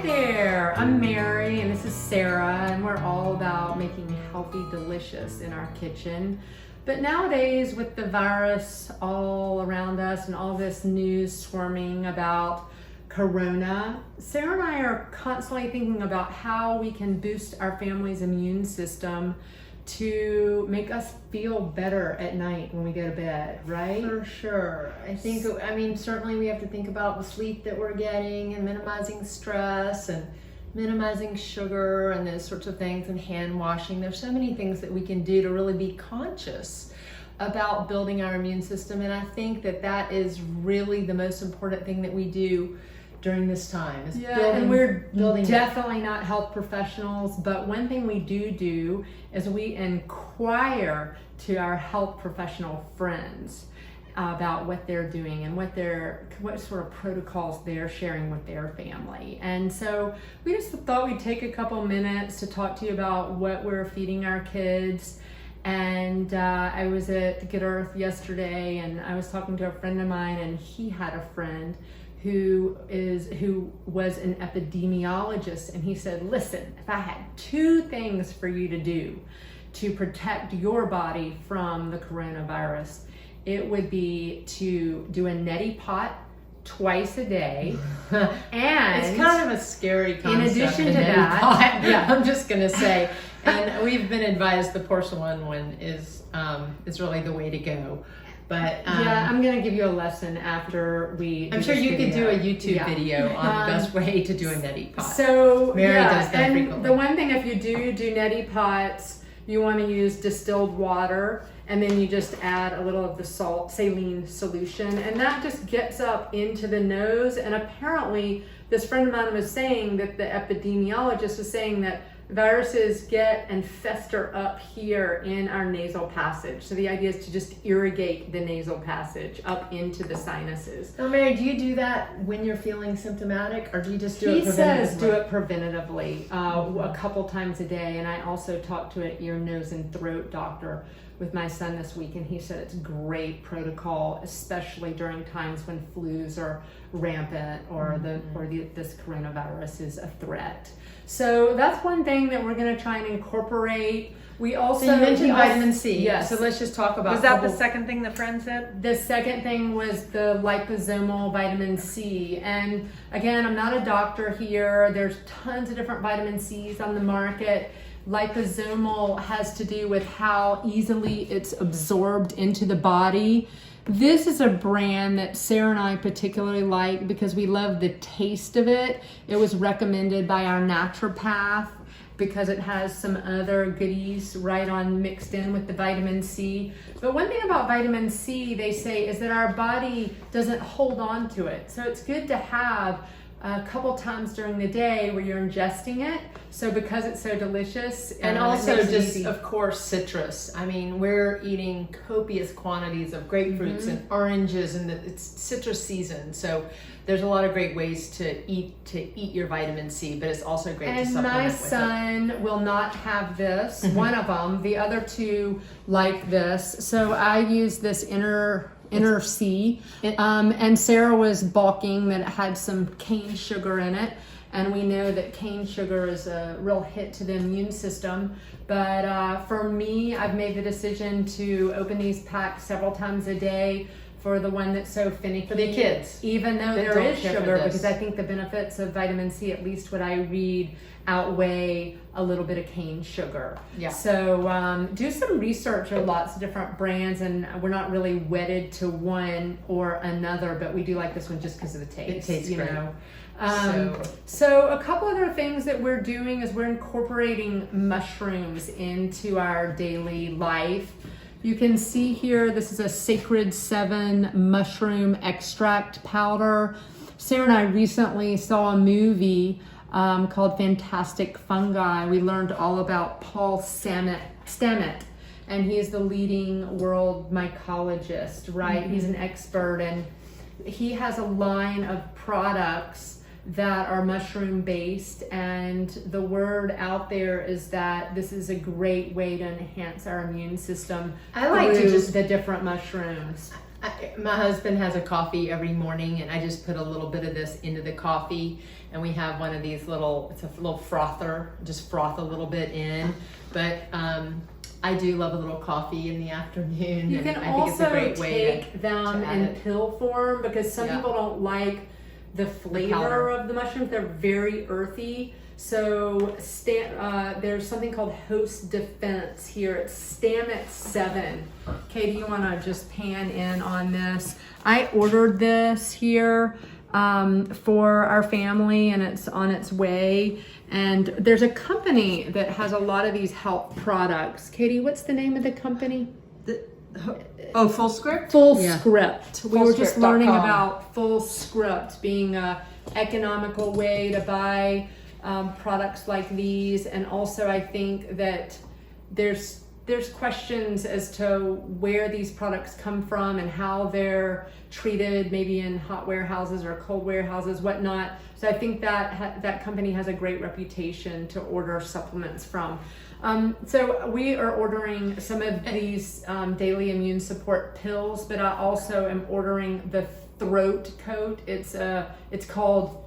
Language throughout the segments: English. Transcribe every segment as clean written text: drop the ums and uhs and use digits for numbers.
there, I'm Mary and this is Sarah, and we're all about making healthy delicious in our kitchen. But nowadays, with the virus all around us and all this news swarming about Corona, Sarah and I are constantly thinking about how we can boost our family's immune system to make us feel better at night when we go to bed, right? For sure. I mean, certainly we have to think about the sleep that we're getting and minimizing stress and minimizing sugar and those sorts of things, and hand washing. There's so many things that we can do to really be conscious about building our immune system, and I think that that is really the most important thing that we do during this time. Is and we're definitely not health professionals, but one thing we do is we inquire to our health professional friends about what they're doing and what sort of protocols they're sharing with their family. And so we just thought we'd take a couple minutes to talk to you about what we're feeding our kids. And I was at Good Earth yesterday, and I was talking to a friend of mine, and he had a friend who was an epidemiologist, and he said, listen, if I had two things for you to do to protect your body from the coronavirus, it would be to do a neti pot twice a day. And it's kind of a scary concept. In addition to that, yeah, I'm just gonna say, and we've been advised the porcelain one is really the way to go. But yeah, I'm gonna give you a lesson after we. I'm sure you could do a YouTube video on the best way to do a neti pot. So Mary does that frequently. The one thing, if you do neti pots, you want to use distilled water, and then you just add a little of the saline solution, and that just gets up into the nose. And apparently, this friend of mine was saying that the epidemiologist was saying that viruses get and fester up here in our nasal passage. So the idea is to just irrigate the nasal passage up into the sinuses. Now, Mary, do you do that when you're feeling symptomatic, or do you just do it preventatively? He says do it preventatively a couple times a day. And I also talked to an ear, nose, and throat doctor with my son this week, and he said it's great protocol, especially during times when flus are rampant or this coronavirus is a threat. So that's one thing that we're going to try and incorporate. We also mentioned vitamin C. Yes. So let's just talk about. Was that the second thing the friend said? The second thing was the liposomal vitamin C. And again, I'm not a doctor here. There's tons of different vitamin C's on the market. Liposomal has to do with how easily it's absorbed into the body. This is a brand that Sarah and I particularly like because we love the taste of it. It was recommended by our naturopath because it has some other goodies right on mixed in with the vitamin C. But one thing about vitamin C, they say, is that our body doesn't hold on to it. So it's good to have a couple times during the day where you're ingesting it. So because it's so delicious. And also just, of course, citrus. I mean, we're eating copious quantities of grapefruits and oranges, and it's citrus season. So there's a lot of great ways to eat your vitamin C, but it's also great to supplement with it. And my son will not have this, one of them. The other two like this. So I use this inner C, and Sarah was balking that it had some cane sugar in it, and we know that cane sugar is a real hit to the immune system. But for me, I've made the decision to open these packs several times a day for the one that's so finicky. For the kids. Even though there is sugar, because I think the benefits of vitamin C, at least what I read, outweigh a little bit of cane sugar. Yeah. So do some research on lots of different brands, and we're not really wedded to one or another, but we do like this one just because of the taste. It tastes great. So a couple other things that we're doing is we're incorporating mushrooms into our daily life. You can see here, this is a Sacred 7 mushroom extract powder. Sarah and I recently saw a movie called Fantastic Fungi. We learned all about Paul Stamets, and he is the leading world mycologist, right? He's an expert, and he has a line of products that are mushroom based, and the word out there is that this is a great way to enhance our immune system. I like to just the different mushrooms. My husband has a coffee every morning, and I just put a little bit of this into the coffee, and we have one of these it's a little frother, just froth a little bit in. But I do love a little coffee in the afternoon. You can also take them in pill form, because some people don't like the flavor of the mushrooms. They're very earthy. So there's something called Host Defense here. It's Stamets 7. Katie, you want to just pan in on this? I ordered this here for our family, and it's on its way. And there's a company that has a lot of these health products. Katie, what's the name of the company? Full Script? Full Script. We were just learning FullScript.com. about Full Script being an economical way to buy products like these. And also I think that there's questions as to where these products come from and how they're treated, maybe in hot warehouses or cold warehouses, whatnot. So I think that company has a great reputation to order supplements from. So we are ordering some of these daily immune support pills, but I also am ordering the throat coat. It's called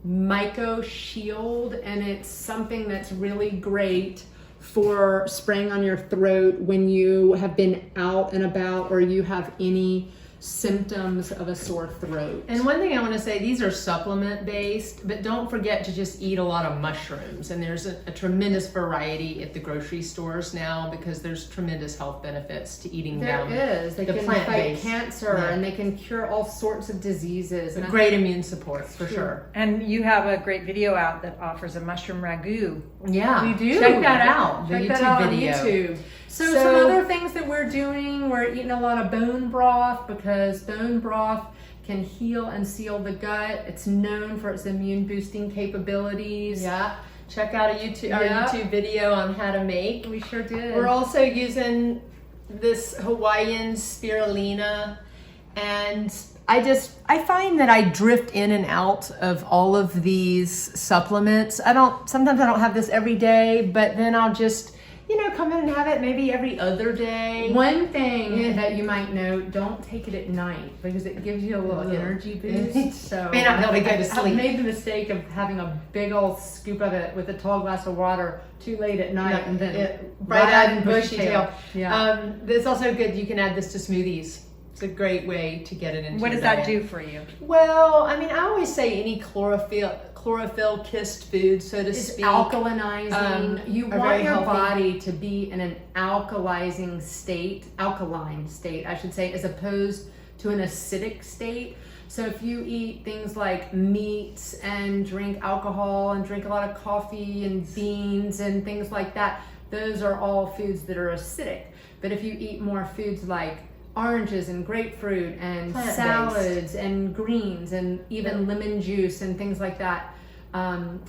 MycoShield, and it's something that's really great for spraying on your throat when you have been out and about or you have any symptoms of a sore throat. And one thing I want to say, these are supplement based, but don't forget to just eat a lot of mushrooms. And there's a tremendous variety at the grocery stores now, because there's tremendous health benefits to eating them. There is. They the can fight plant-based. cancer, Yeah. and they can cure all sorts of diseases. And Great immune support for sure. And you have a great video out that offers a mushroom ragu. Yeah, we do. Check that out. The Check YouTube that out video. on YouTube. So some other things that we're doing, we're eating a lot of bone broth, because bone broth can heal and seal the gut. It's known for its immune boosting capabilities. Yeah. Check out our YouTube video on how to make. We sure did. We're also using this Hawaiian Spirulina, and I find that I drift in and out of all of these supplements. Sometimes I don't have this every day, but then I'll just, come in and have it maybe every other day. One thing that you might note, don't take it at night, because it gives you a little energy boost. So May not be able to go to sleep. I've made the mistake of having a big old scoop of it with a tall glass of water too late at night, and then right out in bushy tail. Yeah. It's also good. You can add this to smoothies. It's a great way to get it into What your does that diet. do for you? Well, I always say any chlorophyll kissed food, so to It's speak. alkalizing. You are want very your healthy. body to be in an alkaline state, I should say, as opposed to an acidic state. So if you eat things like meats and drink alcohol and drink a lot of coffee and beans and things like that, those are all foods that are acidic. But if you eat more foods like oranges and grapefruit and Plant-based. salads and greens and even lemon juice and things like that,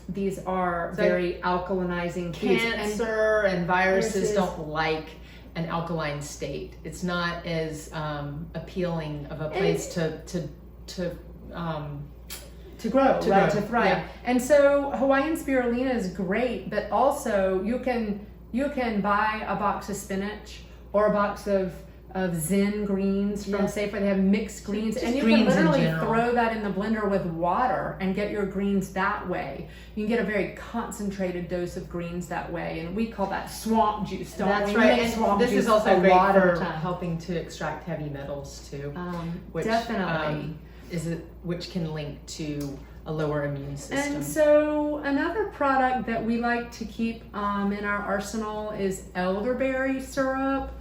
these are very alkalinizing foods. Cancer and viruses Viruses. don't like an alkaline state. It's not as appealing of a place to grow, grow. to thrive. Yeah. And so Hawaiian Spirulina is great, but also you can buy a box of spinach or a box of Zen greens from Safeway. They have mixed greens, and you can greens in literally general. throw that in the blender with water and get your greens that way. You can get a very concentrated dose of greens that way, and we call that swamp juice. That's We right. make And swamp this juice is also a great lot of for the time. helping to extract heavy metals too, which Definitely. which can link to a lower immune system. And so another product that we like to keep in our arsenal is elderberry syrup.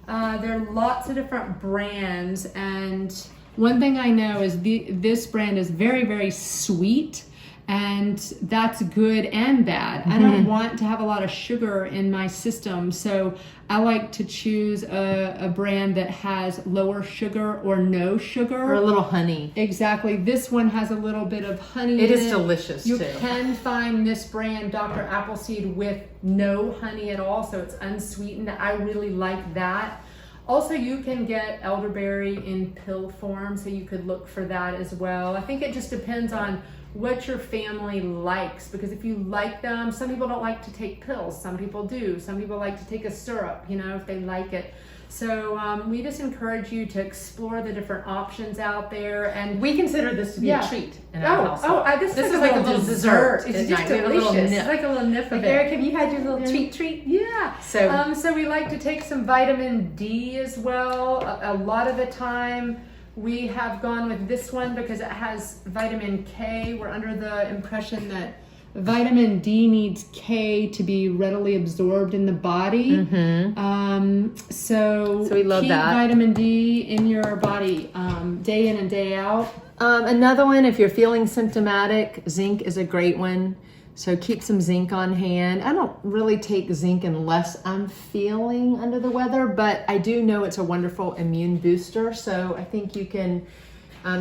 There are lots of different brands, and one thing I know is this brand is very, very sweet, and that's good and bad. I don't want to have a lot of sugar in my system, so I like to choose a brand that has lower sugar or no sugar. or a little honey. Exactly. This one has a little bit of honey It in is delicious You too. can find this brand, Dr. Appleseed, with no honey at all, so it's unsweetened. I really like that. Also, you can get elderberry in pill form, so you could look for that as well. I think it just depends on what your family likes, because if you like them, some people don't like to take pills, some people do. Some people like to take a syrup, if they like it. So we just encourage you to explore the different options out there. And We consider this to be a treat in our household. This is is like a little dessert. It's at just night. We have a little delicious. nip. It's like a little nip of Like, it. Eric, have you had your little treat? Yeah. So we like to take some vitamin D as well. A lot of the time we have gone with this one because it has vitamin K. We're under the impression that vitamin D needs K to be readily absorbed in the body. So we love keep that. vitamin D in your body day in and day out. Another one, if you're feeling symptomatic, zinc is a great one. So keep some zinc on hand. I don't really take zinc unless I'm feeling under the weather, but I do know it's a wonderful immune booster. So I think you can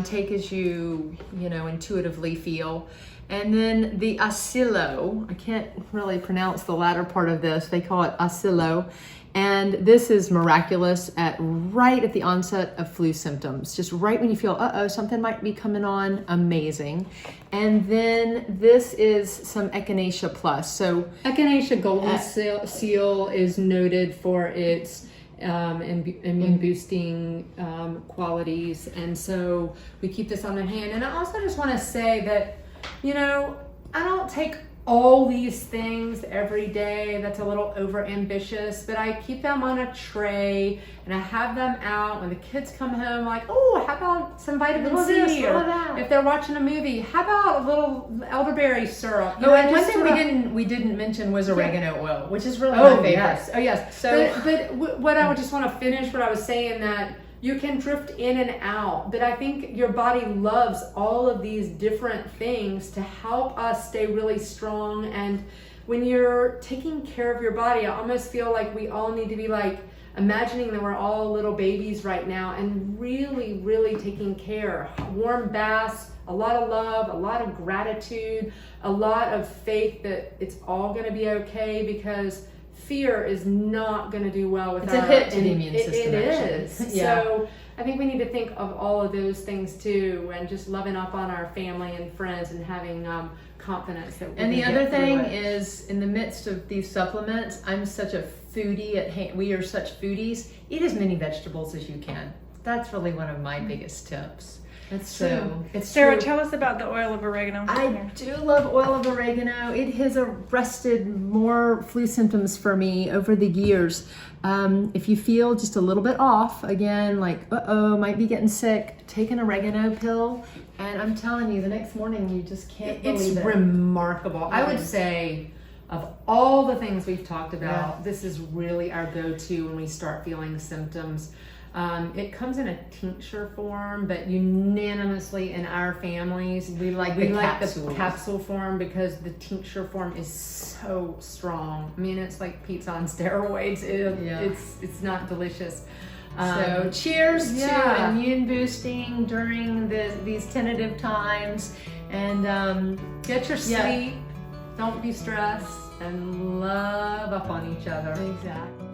take as you intuitively feel. And then the Acilo, I can't really pronounce the latter part of this. They call it Acilo. And this is miraculous right at the onset of flu symptoms. Just right when you feel, something might be coming on, amazing. And then this is some Echinacea Plus. So Echinacea Goldenseal is noted for its immune boosting qualities. And so we keep this on the hand. And I also just want to say that, I don't take all these things every day. That's a little over ambitious, but I keep them on a tray and I have them out when the kids come home, like, oh, how about some vitamin C? Or if they're watching a movie, how about a little elderberry syrup? and one thing we didn't mention was oregano oil, which is really my favorite. Yes. So, but what I would just want to finish what I was saying, that you can drift in and out, but I think your body loves all of these different things to help us stay really strong. And when you're taking care of your body, I almost feel like we all need to be like imagining that we're all little babies right now and really, really taking care. Warm baths, a lot of love, a lot of gratitude, a lot of faith that it's all going to be okay, because fear is not going to do well with it's a hit to the immune system. It is. Yeah. So I think we need to think of all of those things too, and just loving up on our family and friends and having confidence that. And the other thing is, in the midst of these supplements, I'm such a foodie. We are such foodies. Eat as many vegetables as you can. That's really one of my biggest tips. That's true. It's Sarah, true. tell us about the oil of oregano. I do love oil of oregano. It has arrested more flu symptoms for me over the years. If you feel just a little bit off, again, like, might be getting sick, take an oregano pill. And I'm telling you, the next morning, you just can't believe it. It's remarkable. I would say of all the things we've talked about, this is really our go-to when we start feeling symptoms. It comes in a tincture form, but unanimously in our families, we like the capsule form, because the tincture form is so strong. I mean, it's like pizza on steroids. It's not delicious. So cheers to immune boosting during these tentative times, and get your sleep, don't be stressed, and love up on each other. Exactly.